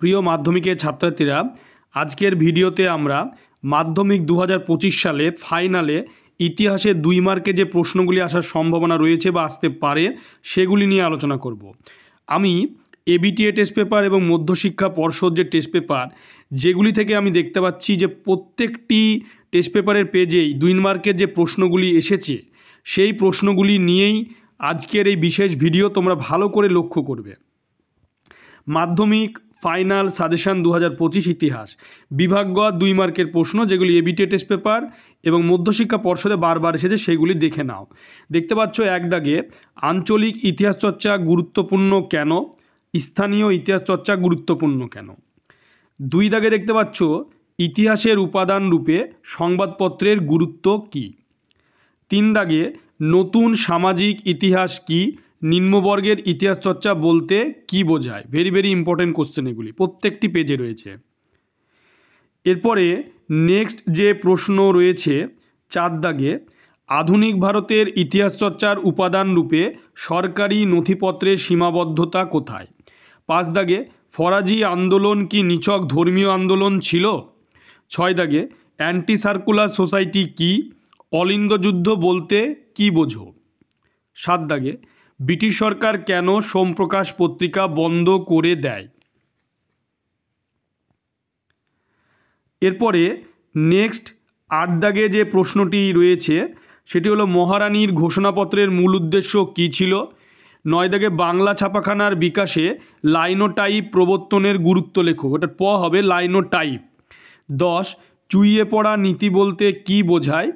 প্রিয় মাধ্যমিকের ছাত্রছাত্রীরা, আজকের ভিডিওতে আমরা মাধ্যমিক 2025 সালে ফাইনালে ইতিহাসে 2 মার্কে যে প্রশ্নগুলি আসার সম্ভাবনা রয়েছে বা আসতে পারে সেগুলি নিয়ে আলোচনা করব। আমি এবিটিএ টেস্ট পেপার এবং মধ্যশিক্ষা পর্ষদ যে টেস্ট পেপার, যেগুলি থেকে আমি দেখতে পাচ্ছি যে প্রত্যেকটি টেস্ট পেপারের পেজেই 2 মার্কের যে প্রশ্নগুলি এসেছে সেই প্রশ্নগুলি নিয়েই আজকের এই বিশেষ ভিডিও। তোমরা ভালো করে লক্ষ্য করবে। মাধ্যমিক ফাইনাল সাজেশন 2025 ইতিহাস বিভাগ গ 2 মার্কের প্রশ্ন, যেগুলি এবিটিএ টেস্ট পেপার এবং মধ্যশিক্ষা পর্ষদে বারবার এসেছে, সেগুলি দেখে নাও। দেখতে পাচ্ছ এক দাগে আঞ্চলিক ইতিহাস চর্চা গুরুত্বপূর্ণ কেন, স্থানীয় ইতিহাস চর্চা গুরুত্বপূর্ণ কেন। 2 দাগে দেখতে পাচ্ছ ইতিহাসের উপাদান রূপে সংবাদপত্রের গুরুত্ব কী। 3 দাগে নতুন সামাজিক ইতিহাস কি, নিম্নবর্গের ইতিহাস চর্চা বলতে কি বোঝায়। ভেরি ভেরি ইম্পর্টেন্ট কোশ্চেন, এগুলি প্রত্যেকটি পেজে রয়েছে। এরপরে নেক্সট যে প্রশ্ন রয়েছে 4 দাগে আধুনিক ভারতের ইতিহাস চর্চার উপাদান রূপে সরকারি নথিপত্রের সীমাবদ্ধতা কোথায়। 5 দাগে ফরাজি আন্দোলন কি নিছক ধর্মীয় আন্দোলন ছিল। 6 দাগে অ্যান্টি সার্কুলার সোসাইটি কি, অলিন্দ যুদ্ধ বলতে কি বোঝো। 7 দাগে ব্রিটিশ সরকার কেন সোমপ্রকাশ পত্রিকা বন্ধ করে দেয়। এরপরে নেক্সট 8 দাগে যে প্রশ্নটি রয়েছে সেটি হলো মহারানীর ঘোষণাপত্রের মূল উদ্দেশ্য কী ছিল। 9 দাগে বাংলা ছাপাখানার বিকাশে লাইনোটাইপ প্রবর্তনের গুরুত্ব লেখো। ওটা প হবে লাইনোটাইপ। 10 চুইয়ে পড়া নীতি বলতে কি বোঝায়,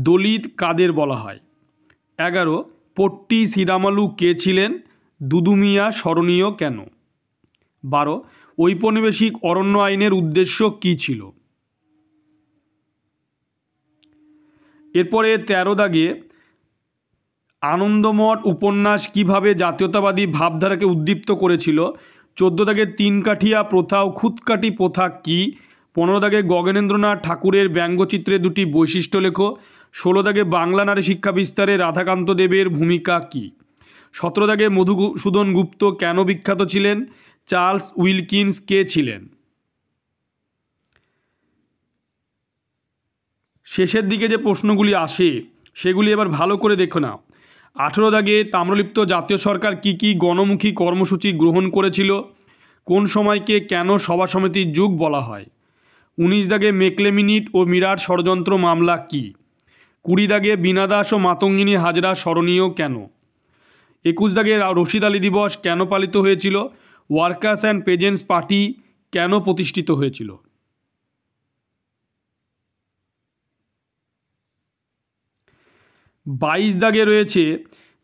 দলিত কাদের বলা হয়। 11 পট্টি শ্রীরামালু কে ছিলেন, দুদুমিয়া স্মরণীয় কেন। 12 ঔপনিবেশিক অরণ্য আইনের উদ্দেশ্য কী ছিল। এরপরে 13 দাগে আনন্দমঠ উপন্যাস কিভাবে জাতীয়তাবাদী ভাবধারাকে উদ্দীপ্ত করেছিল। 14 দাগে 3 কাঠিয়া প্রথা ও খুদকাঠি প্রথা কী। 15 দাগে গগনেন্দ্রনাথ ঠাকুরের ব্যঙ্গচিত্রের 2টি বৈশিষ্ট্য লেখো। 16 দাগে বাংলা নারী শিক্ষা বিস্তারে রাধাকান্ত দেবের ভূমিকা কী। 17 দাগে মধুসূদন গুপ্ত কেন বিখ্যাত ছিলেন, চার্লস উইলকিন্স কে ছিলেন। শেষের দিকে যে প্রশ্নগুলি আসে সেগুলি এবার ভালো করে দেখো নাও। 18 দাগে তাম্রলিপ্ত জাতীয় সরকার কি কি গণমুখী কর্মসূচি গ্রহণ করেছিল, কোন সময়কে কেন সভা সমিতির যুগ বলা হয়। 19 দাগে মেকলে মিনিট ও মিরাট ষড়যন্ত্র মামলা কি। 20 দাগে বীণা দাস ও মাতঙ্গিনী হাজরা স্মরণীয় কেন। 21 দাগে রশিদ আলী দিবস কেন পালিত হয়েছিল, ওয়ার্কার্স অ্যান্ড পেজেন্টস পার্টি কেন প্রতিষ্ঠিত হয়েছিল। বাইশ দাগে রয়েছে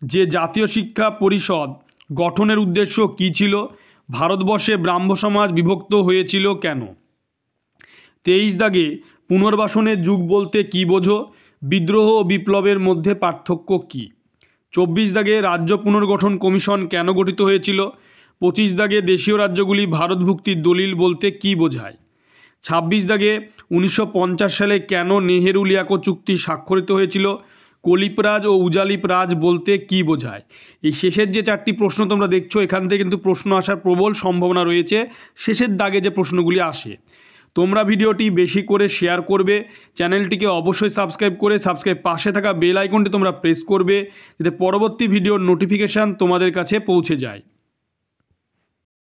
যে জাতীয় শিক্ষা পরিষদ গঠনের উদ্দেশ্য কী ছিল, ভারতবর্ষে ব্রাহ্ম সমাজ বিভক্ত হয়েছিল কেন। 23 দাগে পুনর্বাসনের যুগ বলতে কী বোঝো, বিদ্রোহ ও বিপ্লবের মধ্যে পার্থক্য কী। 24 দাগে রাজ্য পুনর্গঠন কমিশন কেন গঠিত হয়েছিল। 25 দাগে দেশীয় রাজ্যগুলি ভারতভুক্তির দলিল বলতে কী বোঝায়। 26 দাগে 1950 সালে কেন নেহেরু লিয়াকত চুক্তি স্বাক্ষরিত হয়েছিল, কলিপরাজ ও উজালিপ রাজ বলতে কি বোঝায়। এই শেষের যে 4টি প্রশ্ন তোমরা দেখছো, এখান থেকে কিন্তু প্রশ্ন আসার প্রবল সম্ভাবনা রয়েছে শেষের দাগে যে প্রশ্নগুলি আসে। তোমরা ভিডিওটি বেশি করে শেয়ার করবে, চ্যানেলটিকে অবশ্যই সাবস্ক্রাইব পাশে থাকা বেল আইকনটি তোমরা প্রেস করবে যাতে পরবর্তী ভিডিওর নোটিফিকেশান তোমাদের কাছে পৌঁছে যায়।